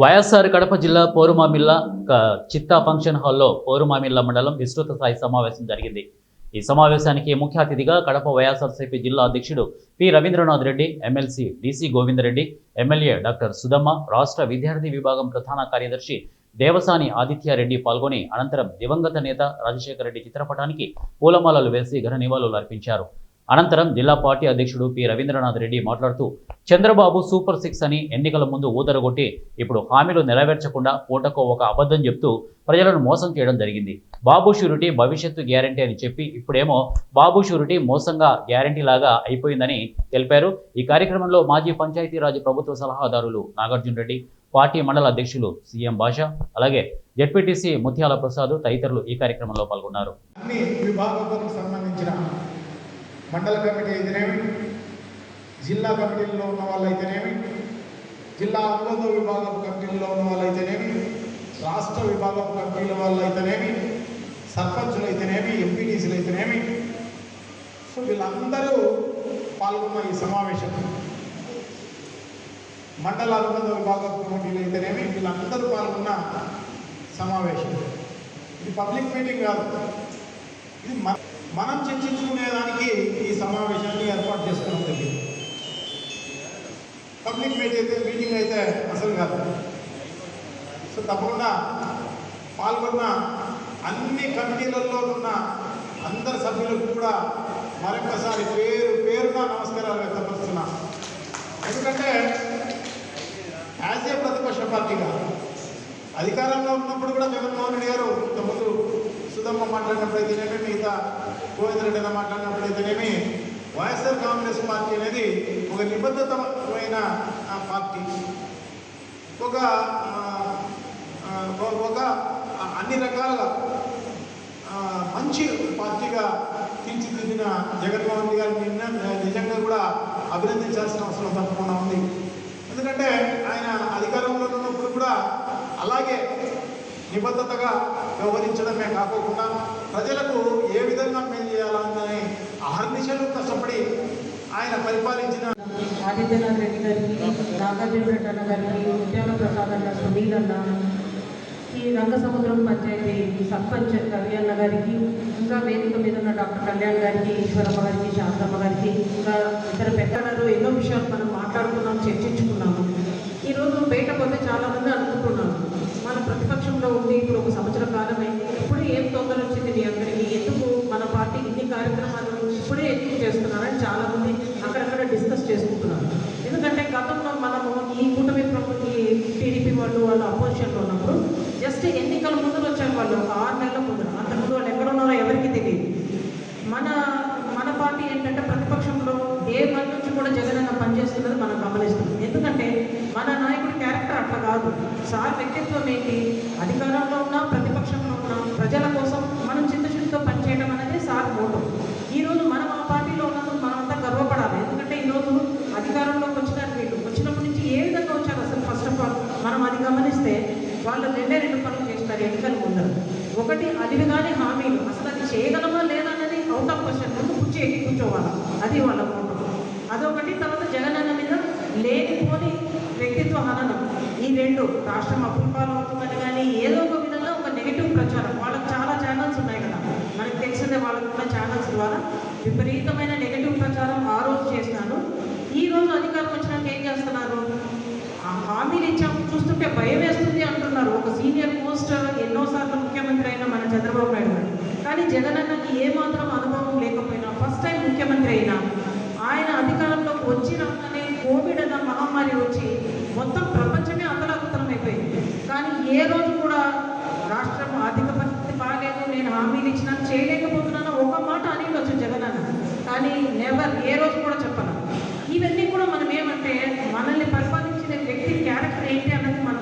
వైఎస్ఆర్ కడప జిల్లా పోరుమామిళ్ళ చిత్తా ఫంక్షన్ హాల్లో పోరుమామిళ్ళ మండలం విస్తృత స్థాయి సమావేశం జరిగింది. ఈ సమావేశానికి ముఖ్య అతిథిగా కడప వైఎస్ఆర్సీపీ జిల్లా అధ్యక్షుడు P Ravindranath Reddy, MLC DC Govindareddy, MLA doctor Sudhamma, రాష్ట్ర విద్యార్థి విభాగం ప్రధాన కార్యదర్శి దేవసాని ఆదిత్యారెడ్డి పాల్గొని అనంతరం దివంగత నేత రాజశేఖర రెడ్డి చిత్రపటానికి పూలమాలలు వేసి ఘన నివాళులు అర్పించారు. అనంతరం జిల్లా పార్టీ అధ్యక్షుడు పి రవీంద్రనాథ్ రెడ్డి మాట్లాడుతూ చంద్రబాబు సూపర్ 6 అని ఎన్నికల ముందు ఊదరగొట్టి ఇప్పుడు హామీలు నెరవేర్చకుండా పూటకో ఒక అబద్ధం చెప్తూ ప్రజలను మోసం చేయడం జరిగింది. బాబు షూరిటీ భవిష్యత్తు గ్యారంటీ అని చెప్పి ఇప్పుడేమో బాబు షూరిటీ మోసంగా గ్యారంటీ లాగా అయిపోయిందని తెలిపారు. ఈ కార్యక్రమంలో మాజీ పంచాయతీరాజ్ ప్రభుత్వ సలహాదారులు నాగార్జున రెడ్డి, పార్టీ మండల అధ్యక్షులు సీఎం భాష, అలాగే జెడ్పీటీసీ ముత్యాల ప్రసాద్ తదితరులు ఈ కార్యక్రమంలో పాల్గొన్నారు. మండల కమిటీ అయితేనేమి, జిల్లా కమిటీల్లో ఉన్న వాళ్ళు అయితేనేమి, జిల్లా అనుబంధ విభాగం కమిటీల్లో ఉన్న వాళ్ళు అయితేనేమి, రాష్ట్ర విభాగం కమిటీల వాళ్ళు అయితేనేమి, సర్పంచులు అయితేనేమి, ఎంపీటీసీలు అయితేనేమి, సో వీళ్ళందరూ పాల్గొన్న ఈ సమావేశం. మండల అనుబంధ విభాగం కమిటీలు అయితేనేమి వీళ్ళందరూ పాల్గొన్న సమావేశం. ఇది పబ్లిక్ మీటింగ్ కాదు, ఇది మనం చర్చించుకునేదానికి ఈ సమావేశాన్ని ఏర్పాటు చేసుకోవడం జరిగింది. పబ్లిక్ మీటింగ్ అయితే అసలు కాదు. సో తప్పకుండా పాల్గొన్న అన్ని కమిటీలలో ఉన్న అందరి సభ్యులకు కూడా మరొకసారి పేరుగా నమస్కారాలు వ్యక్తపరుస్తున్నా. ఎందుకంటే యాజ్ ఏ ప్రతిపక్ష పార్టీగా అధికారంలో ఉన్నప్పుడు కూడా జగన్మోహన్ రెడ్డి గారు ఇంతకుముందు సుధమ్మ మాట్లాడినప్పుడు అయితేనేమి, మిగతా గోవిందరెడ్డి మాట్లాడినప్పుడు అయితేనేమి, వైఎస్ఆర్ కాంగ్రెస్ పార్టీ అనేది ఒక నిబద్ధతమైన పార్టీ, ఒక అన్ని రకాలుగా మంచి పార్టీగా తీర్చిదిద్దిన జగన్మోహన్ రెడ్డి గారిని నిజంగా కూడా అభినందించాల్సిన అవసరం తప్పకుండా ఉంది. ఎందుకంటే ఆయన అధికారంలో ఉన్నప్పుడు కూడా అలాగే నిబద్ధతగా వ్యవహరించడమే కాకుండా ప్రజలకు ఏ విధంగా మేలు చేయాలని అహర్నిశలు కష్టపడి ఆయన పరిపాలించిన ఆదిత్యనాథ్ రెడ్డి గారికి, నాగార్జున రెడ్డి అన్న గారికి, ముత్యాల ప్రసాద్ అన్న, సునీల్ అన్న, ఈ రంగసముద్రం పంచాయతీ సర్పంచ్ రవి అన్న గారికి, ఇంకా వేదిక మీద ఉన్న డాక్టర్ కళ్యాణ్ గారికి, ఈశ్వరమ్మ గారికి, శాంతమ్మ గారికి, ఇంకా ఇతర పెద్దలు ఎన్నో విషయాలు మనం మాట్లాడుకున్నాం, చర్చించుకున్నాము. ఈరోజు బయట పోతే చాలామంది అనుకుంటున్నాము మన ప్రతిపక్షంలో ఉండి ఇప్పుడు ఒక సంవత్సర కాలమైంది, ఇప్పుడు ఏం తొందర వచ్చింది మీ అందరికీ, ఎందుకు మన పార్టీ ఇన్ని కార్యక్రమాలు ఇప్పుడే ఎక్కువ చేస్తున్నారని చాలామంది అక్కడక్కడ డిస్కస్ చేసుకుంటున్నారు. ఎందుకంటే గతంలో మనము ఈ కూటమి టీడీపీ వాళ్ళు అపోజిషన్లో ఉన్నప్పుడు జస్ట్ ఎన్నికల ముందు వచ్చారు వాళ్ళు, ఒక 6 నెలల ముందు. అంతకుముందు వాళ్ళు ఎక్కడ ఉన్నారో ఎవరికి తెలియదు. మన పార్టీ ఏంటంటే ప్రతిపక్షంలో ఏ మంది నుంచి కూడా జగన్ అన్న పనిచేస్తున్నది మనం గమనిస్తున్నాం. ఎందుకంటే మన నాయకుడి క్యారెక్టర్ అట్లా కాదు. సార్ వ్యక్తిత్వం ఏంటి, అధికారంలో ఉన్నా ప్రతిపక్షంలో ఉన్నా ప్రజల కోసం మనం చిత్తశుద్ధితో పనిచేయడం అనేది సార్ మోటో. ఈరోజు మనం ఆ పార్టీలో ఉన్నందుకు మనమంతా గర్వపడాలి. ఎందుకంటే ఈరోజు అధికారంలోకి వచ్చినప్పటి నుంచి ఏ విధంగా వచ్చారు అసలు ఫస్ట్ ఆఫ్ ఆల్ మనం అది గమనిస్తే వాళ్ళు 2 పనులు చేస్తారు ఎన్నికల ముందర. ఒకటి అలివిగానే హామీలు, అసలు అది చేయగలమా లేదా అనేది అవుట్ ఆఫ్ క్వశ్చన్, ముందు ఎక్కి కూర్చోవాలి, అది వాళ్ళ మోటో. అదొకటి. తర్వాత జగన్ అన్న మీద లేనిపోని వ్యక్తిత్వ హననం, ఈ 2 రాష్ట్రం అప్పుల అవుతుందని కానీ ఏదో ఒక విధంగా ఒక నెగిటివ్ ప్రచారం. వాళ్ళకి చాలా ఛానల్స్ ఉన్నాయి కదా, మనకు తెలిసిందే వాళ్ళకు ఉన్న ఛానల్స్ ద్వారా విపరీతమైన నెగిటివ్ ప్రచారం ఆ రోజు చేసినారు. ఈ రోజు అధికారం వచ్చినాక ఏం చేస్తున్నారు, హామీలు ఇచ్చాము చూస్తుంటే భయం వేస్తుంది అంటున్నారు. ఒక సీనియర్ మోస్ట్ ఎన్నోసార్లు ముఖ్యమంత్రి అయినా మన చంద్రబాబు నాయుడు గారు, కానీ జగన్ అన్నకి ఏమాత్రం అనుభవం లేకపోయినా ఫస్ట్ టైం ముఖ్యమంత్రి అయినా ఆయన అధికారంలోకి వచ్చినాకనే కోవిడ్ అన్న మహమ్మారి వచ్చి మొత్తం ప్రపంచమే అతలాకుతలం అయిపోయింది. కానీ ఏ రోజు